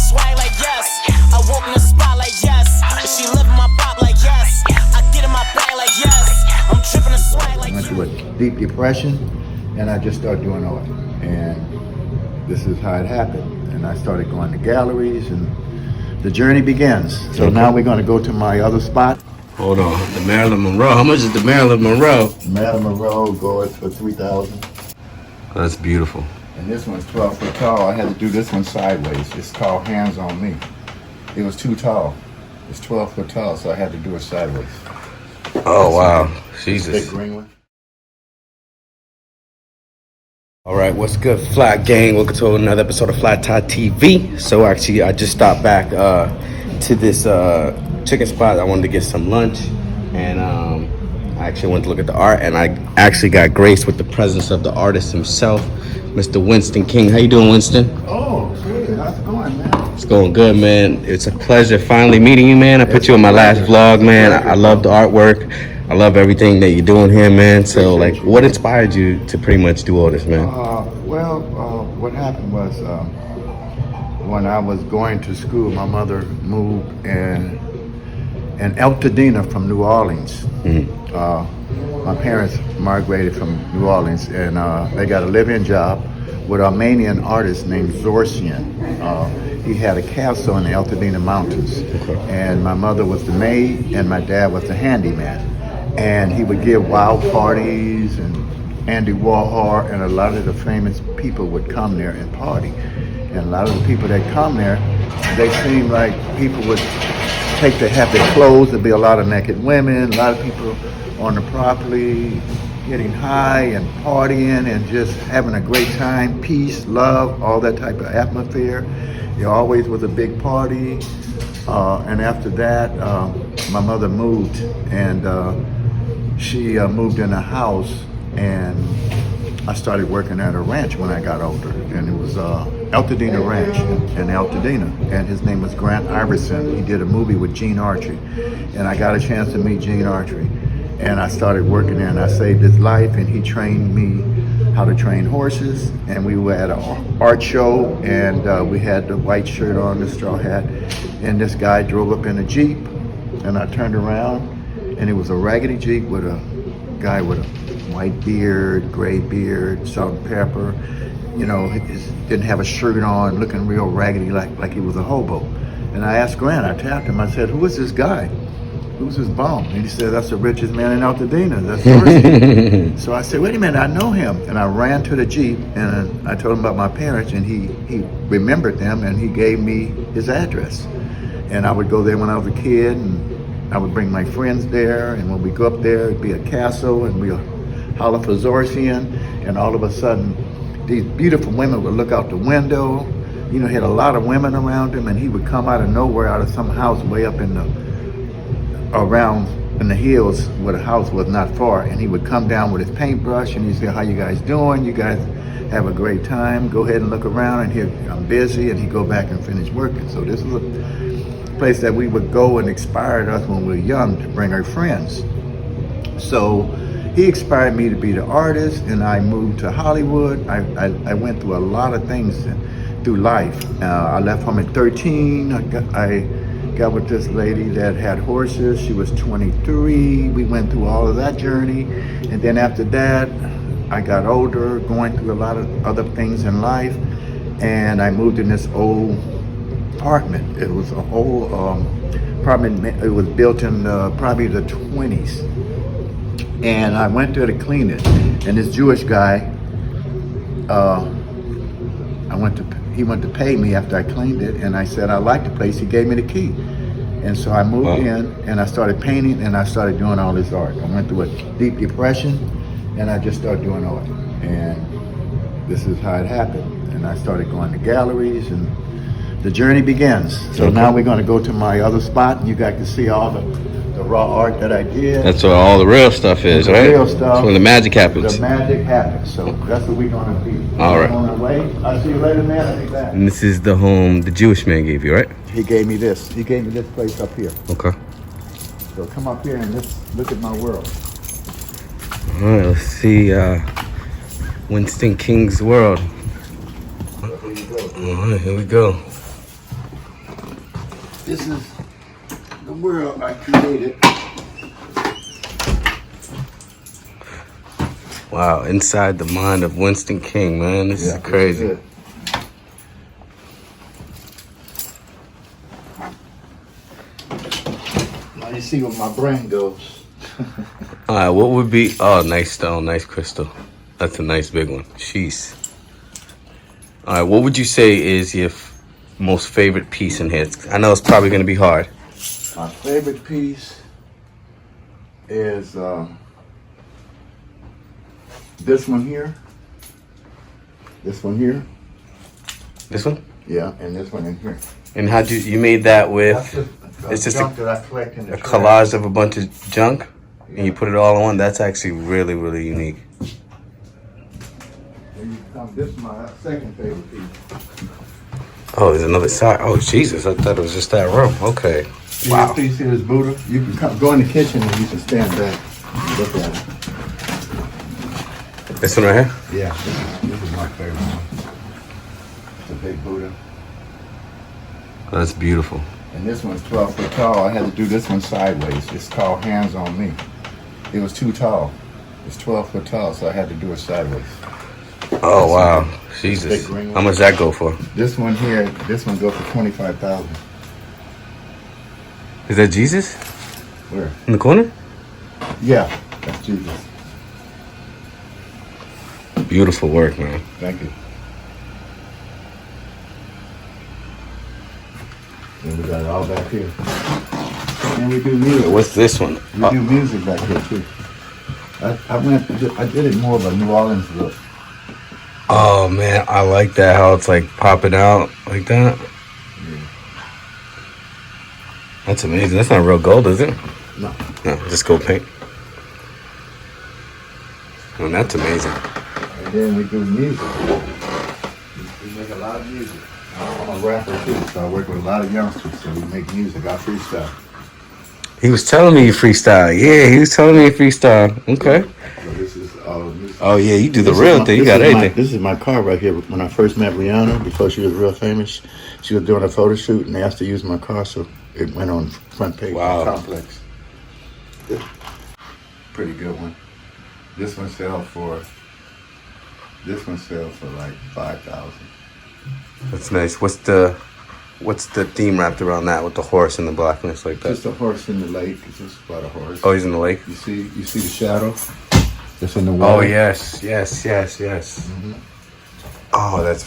swag like yes. I walk in the spot like yes. She live in my pop like yes. I get in my bag like yes. I'm tripping the swag like I went through a deep depression, and I just started doing art. And this is how it happened. And I started going to galleries, and the journey begins. So now we're going to go to my other spot. Hold on, the Marilyn Monroe. How much is the Marilyn Monroe? Marilyn Monroe goes for $3,000. That's beautiful. And this one's 12 foot tall. I had to do this one sideways. It's called Hands on Me. It was too tall. It's 12 foot tall, so I had to do it sideways. Oh, wow. Big Jesus. green one. All right, what's good, Fly Gang? Welcome to another episode of Fly Tie TV. So actually, I just stopped back to this chicken spot. I wanted to get some lunch, and I actually went to look at the art, and I actually got graced with the presence of the artist himself, Mr. Winston King. How you doing, Winston? Oh, good. How's it going, man? It's going good, man. It's a pleasure finally meeting you, man. I put you on my last vlog, man. I love the artwork. I love everything that you're doing here, man. So, like, what inspired you to pretty much do all this, man? What happened was when I was going to school, my mother moved in Altadena from New Orleans. My parents migrated from New Orleans, and they got a live-in job with an Armenian artist named Zorsian. He had a castle in the Altadena Mountains, and my mother was the maid, and my dad was the handyman. And he would give wild parties, and Andy Warhol and a lot of the famous people would come there and party. And a lot of the people that come there, they seemed like people would take their happy clothes. There'd be a lot of naked women, a lot of people on the property getting high and partying and just having a great time, peace, love, all that type of atmosphere. There always was a big party. And after that, my mother moved, and she moved in a house, and I started working at a ranch when I got older, and it was Altadena Ranch in Altadena, and his name was Grant Iverson. He did a movie with Gene Autry, and I got a chance to meet Gene Autry, and I started working there, and I saved his life, and he trained me how to train horses, and we were at an art show, and we had the white shirt on, the straw hat, and this guy drove up in a Jeep, and I turned around, and it was a raggedy Jeep with a guy with a white beard, gray beard, salt and pepper. You know, he didn't have a shirt on, looking real raggedy like he was a hobo. And I asked Grant, I tapped him, I said, who is this guy? Who's his bum? And he said, that's the richest man in Altadena. That's Dorsey. So I said, wait a minute, I know him. And I ran to the Jeep, and I told him about my parents, and he remembered them, and he gave me his address. And I would go there when I was a kid, and I would bring my friends there, and when we go up there, it'd be a castle, and we'd holler for Zorsian, and all of a sudden, these beautiful women would look out the window. You know, he had a lot of women around him, and he would come out of nowhere, out of some house way up in the hills where the house was not far, and he would come down with his paintbrush, and he'd say, how you guys doing? You guys have a great time. Go ahead and look around, and here, I'm busy, and he'd go back and finish working. So this was a place that we would go and inspired us when we were young to bring our friends. So he inspired me to be the artist, and I moved to Hollywood. I went through a lot of things through life. I left home at 13. I got with this lady that had horses. She was 23. We went through all of that journey. And then after that, I got older, going through a lot of other things in life. And I moved in this old apartment. It was an old apartment. It was built in probably the 20s. And I went there to clean it. And this Jewish guy, he went to pay me after I cleaned it, and I said I liked the place. He gave me the key, and so I moved in, and I started painting, and I started doing all this art. I went through a deep depression, and I just started doing art, and this is how it happened. And I started going to galleries, and the journey begins. So now we're going to go to my other spot, and you guys can see all the raw art that I did. That's where all the real stuff is, right? The real stuff. That's when the magic happens. The magic happens. So that's what we're going to be. All right. On our way. I'll see you later, man. I'll be back. And this is the home the Jewish man gave you, right? He gave me this. He gave me this place up here. Okay. So come up here and let's look at my world. All right, let's see Winston King's world. Here you go. All right, here we go. This is the world I created. Wow, inside the mind of Winston King, man. This is crazy. This is it. Now you see where my brain goes. All right, what would be? Oh, nice stone, nice crystal. That's a nice big one. Jeez. All right, what would you say is your most favorite piece in here? I know it's probably going to be hard. My favorite piece is this one here. This one here. This one? Yeah, and this one in here. And how'd you made that with? It's just junk that I collect in the a trash. collage of a bunch of junk, and you put it all in one. That's actually really, really unique. This is my second favorite piece. Oh, there's another side. Oh, Jesus! I thought it was just that room. Okay. See Wow. this piece here is Buddha. You can go in the kitchen and you can stand back and look at it. This one right here. Yeah, this is my favorite one. It's a big Buddha. Oh, that's beautiful. And this one's 12 foot tall. I had to do this one sideways. It's called Hands on Me. It was too tall. It's 12 foot tall, so I had to do it sideways. Oh wow, Jesus! How much that go for? This one here, this one goes for 25,000. Is that Jesus Where? in the corner? Yeah, that's Jesus. Beautiful work, man. Thank you. And we got it all back here. And we do music. What's this one? We do music back here too. I did it more of a New Orleans look. Oh man, I like that. How it's like popping out like that. Yeah. That's amazing. That's not real gold, is it? No. No, just gold paint. Oh, that's amazing. And then we do music. We make a lot of music. I'm a rapper too, so I work with a lot of youngsters, so we make music. I freestyle. He was telling me you freestyle. Yeah, he was telling me you freestyle. Okay. So this is all music. Oh yeah, you do the real thing. You got everything. This is my car right here. When I first met Rihanna, before she was real famous, she was doing a photo shoot and they asked to use my car, so it went on front page Wow. of Complex. Pretty good one. This one sells for like 5,000. That's nice. What's the theme wrapped around that with the horse and the blackness like that? Just a horse in the lake. It's just about a horse. Oh, he's in the lake. You see the shadow? It's in the Oh water. yes. Mm-hmm. Oh, that's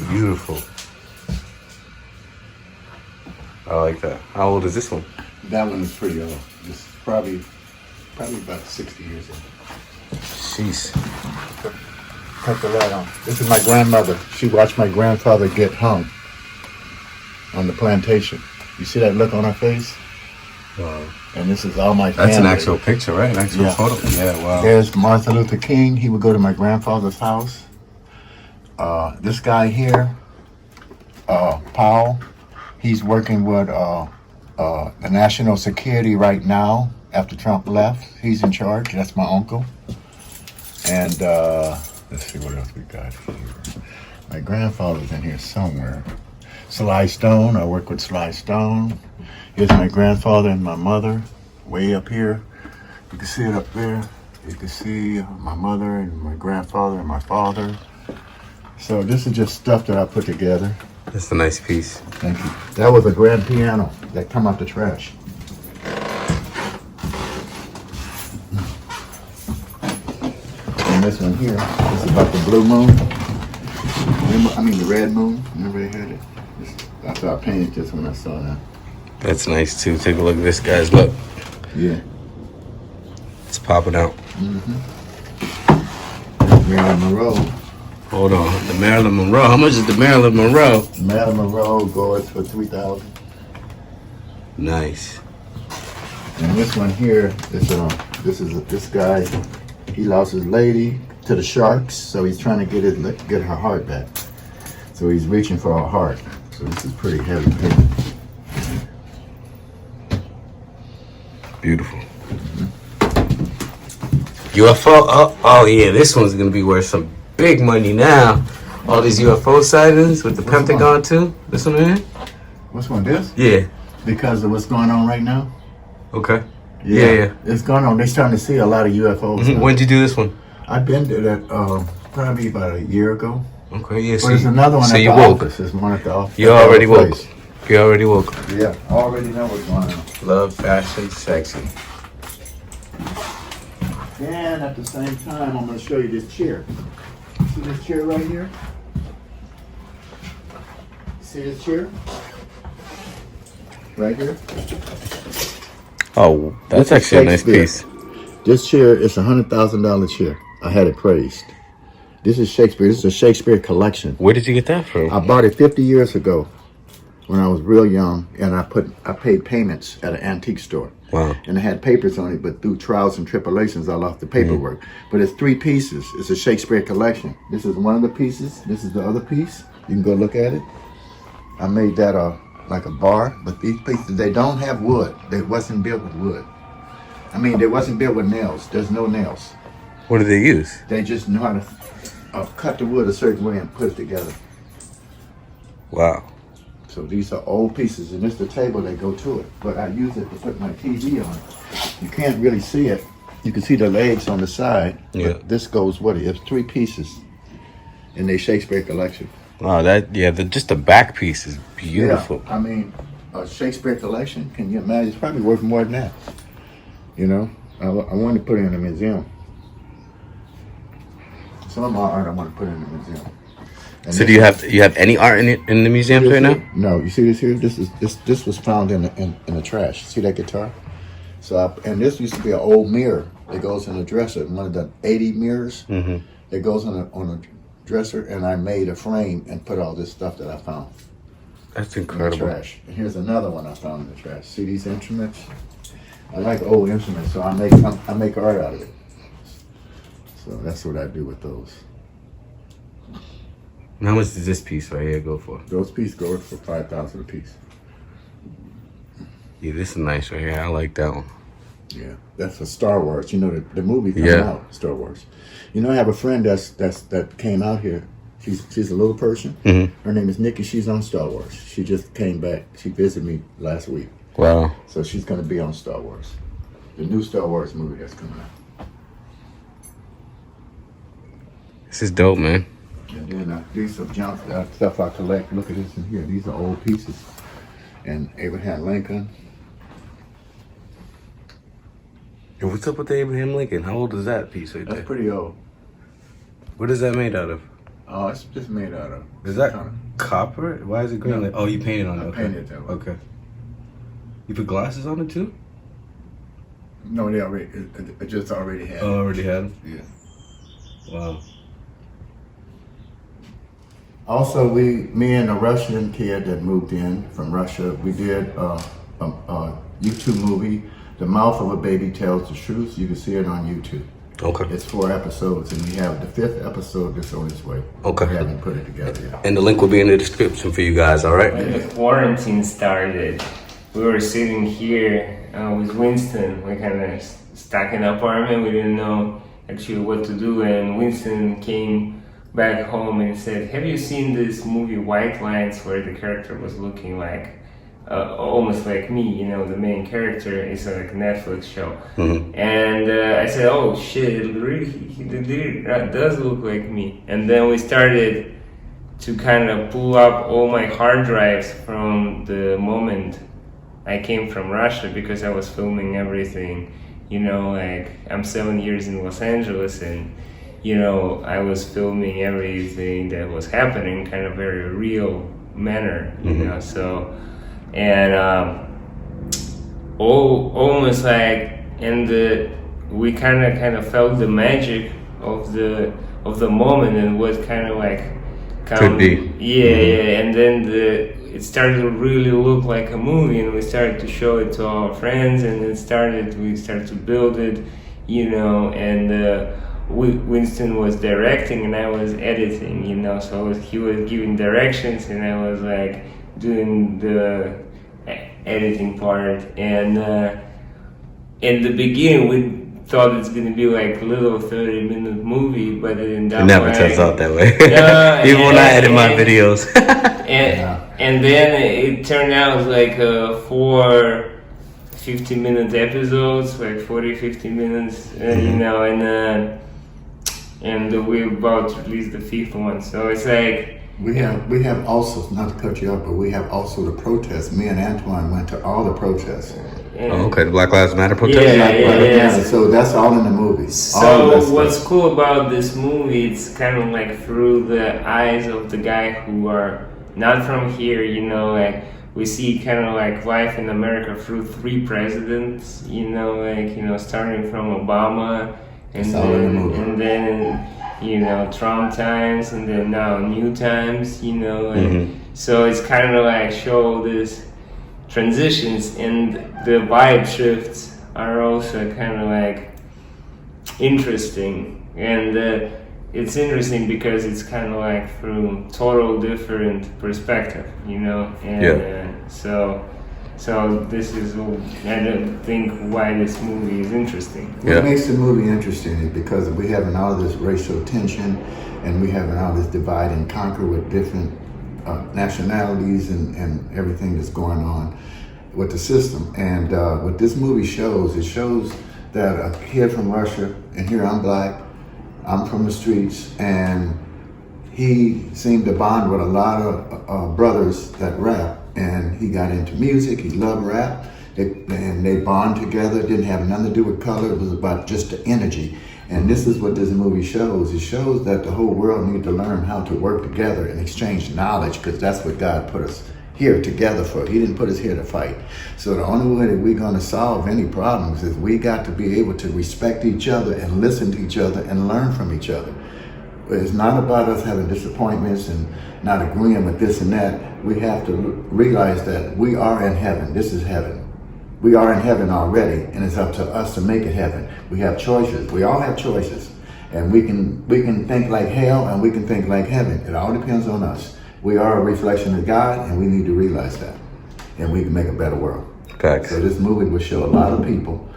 beautiful. I like that. How old is this one? That one is pretty old. It's probably about 60 years old. Jeez. Cut the light on. This is my grandmother. She watched my grandfather get hung on the plantation. You see that look on her face? Wow. And this is all my family. That's an actual picture, right? An actual photo. Yeah, wow. There's Martin Luther King. He would go to my grandfather's house. This guy here, Powell, he's working with the national security right now after Trump left. He's in charge. That's my uncle. And let's see what else we got here. My grandfather's in here somewhere. Sly Stone. I work with Sly Stone. Here's my grandfather and my mother way up here. You can see it up there. You can see my mother and my grandfather and my father. So this is just stuff that I put together. That's a nice piece. Thank you. That was a grand piano that come out the trash. And this one here, this is about the blue moon. The red moon. Remember they had it? That's how I painted this when I saw that. That's nice too. Take a look at this, guys. Look, Yeah. it's popping out. Marilyn Monroe. Hold on. The Marilyn Monroe. How much is the Marilyn Monroe? Marilyn Monroe goes for 3,000. Nice. And this one here is this guy. He lost his lady to the sharks, so he's trying to get her heart back. So he's reaching for her heart. So this is pretty heavy paper. Beautiful. UFO. Oh yeah, this one's gonna be worth some big money now. All these UFO sightings with the Pentagon too. This one here. Which one? This? Yeah. Because of what's going on right now. Okay. Yeah. It's going on. They're starting to see a lot of UFOs. Mhm. When'd you do this one? I've been to that probably about a year ago. Okay, yeah. But there's another one at the office. There's one at the office. You already woke. You already woke. Yeah, I already know what's going on. Love, fashion, sexy. And at the same time, I'm going to show you this chair. See this chair right here? See this chair? Right here? Oh, that's This is actually a nice Shakespeare. piece. This chair is a $100,000 chair. I had it praised. This is Shakespeare. This is a Shakespeare collection. Where did you get that from? I bought it 50 years ago when I was real young, and I paid payments at an antique store. Wow. And it had papers on it, but through trials and tribulations, I lost the paperwork. But it's 3 pieces. It's a Shakespeare collection. This is one of the pieces. This is the other piece. You can go look at it. I made that like a bar, but these pieces, they don't have wood. They wasn't built with wood. I mean, they wasn't built with nails. There's no nails. What do they use? They just know how to cut the wood a certain way and put it together. Wow. So these are old pieces, and this is the table they go to it. But I use it to put my TV on it. You can't really see it. You can see the legs on the side. Yeah. But this goes with it. It's 3 pieces in the Shakespeare collection. Wow, just the back piece is beautiful. Yeah, I mean, a Shakespeare collection, can you imagine? It's probably worth more than that. You know, I wanted to put it in a museum. Some of my art I want to put in a museum. And So do you have any art in the museums right now? No, you see this here? This was found in the trash. See that guitar? So and this used to be an old mirror that goes in a dresser. One of the 80 mirrors that goes on a dresser, and I made a frame and put all this stuff that I found That's in the incredible. trash. And here's another one I found in the trash. See these instruments? I like old instruments, so I make art out of it. So that's what I do with those. And how much does this piece right here go for? Those pieces go for $5,000 a piece. Yeah, this is nice right here. I like that one. Yeah, that's for Star Wars. You know the movie coming Yeah. out, Star Wars. You know, I have a friend that came out here. She's a little person. Her name is Nikki. She's on Star Wars. She just came back. She visited me last week, Wow. so she's going to be on Star Wars, the new Star Wars movie that's coming out. This is dope, man. And then these are junk stuff I collect. Look at this in here. These are old pieces. And Abraham Lincoln. And what's up with the Abraham Lincoln? How old is that piece right That's there? pretty old. What is that made out of? Oh, it's just made out of. Is that kinda- copper? Why is it green? No. Oh, you painted on it. I Okay. painted that one. Okay. You put glasses on it too? No, they already. It just already had. Oh, already had them? Yeah. Wow. Also, me and a Russian kid that moved in from Russia, we did a YouTube movie, The Mouth of a Baby Tells the Truth. You can see it on YouTube. Okay. It's 4 episodes, and we have the 5th episode that's on its way. Okay. We haven't put it together yet. And the link will be in the description for you guys, all right? When the quarantine started, we were sitting here with Winston. We kind of stuck in an apartment. We didn't know actually what to do, and Winston came back home and said, "Have you seen this movie White Lines, where the character was looking like almost like me? You know, the main character is like a Netflix show." And I said, "Oh shit, it does look like me." And then we started to kind of pull up all my hard drives from the moment I came from Russia, because I was filming everything. You know, like I'm 7 years in Los Angeles, and you know, I was filming everything that was happening kind of very real manner, you know, so, and almost like, and we kind of felt the magic of the moment and what kind of like Could be. yeah, and then it started to really look like a movie, and we started to show it to our friends, and we started to build it, you know, and Winston was directing and I was editing, you know, so he was giving directions and I was like doing the editing part. And in the beginning we thought it's gonna be like a little 30-minute movie, but it It never turns out that way. Yeah, Even when I edit my and- videos. and And then it turned out like 4 50-minute episodes, like 40-50 minutes, you know, and we're about to release the 5th one. So it's like We have also, not to cut you off, but we have also the protests. Me and Antoine went to all the protests. Oh, okay, the Black Lives Matter protest. Yeah. So that's all in the movie. All of So that what's stuff. cool about this movie, it's kind of like through the eyes of the guy who are not from here, you know, like we see kind of like life in America through 3 presidents, you know, like, you know, starting from Obama It's all in the movie. and then, you know, Trump times and then now new times, you know, like, so it's kind of like show this transitions, and the vibe shifts are also kind of like interesting, and it's interesting because it's kind of like from total different perspective, you know, and so this is I don't think why this movie is interesting. What makes the movie interesting is because we having all of this racial tension, and we having all this divide and conquer with different nationalities and everything that's going on with the system. And what this movie shows, it shows that a kid from Russia, and here I'm black, I'm from the streets, and he seemed to bond with a lot of brothers that rap. And he got into music, he loved rap, and they bond together. It didn't have nothing to do with color, it was about just the energy. And this is what this movie shows. It shows that the whole world needs to learn how to work together and exchange knowledge, because that's what God put us here together for. He didn't put us here to fight. So the only way that we're gonna solve any problems is we got to be able to respect each other and listen to each other and learn from each other. It's not about us having disappointments and not agreeing with this and that. We have to realize that we are in heaven. This is heaven. We are in heaven already, and it's up to us to make it heaven. We have choices. We all have choices. And we can think like hell, and we can think like heaven. It all depends on us. We are a reflection of God, and we need to realize that. And we can make a better world. Facts. So this movie will show a lot of people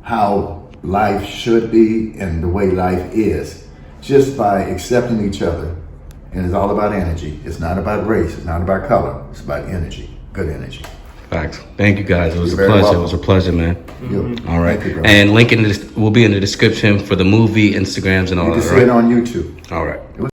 how life should be and the way life is, just by accepting each other. And it's all about energy. It's not about race. It's not about color. It's about energy. Good energy. Facts. Thank you guys. It was You're a very pleasure. welcome. It was a pleasure, man. All right. Thank you, bro. And link will be in the description for the movie, Instagrams, and all You can that. see it on YouTube. All right.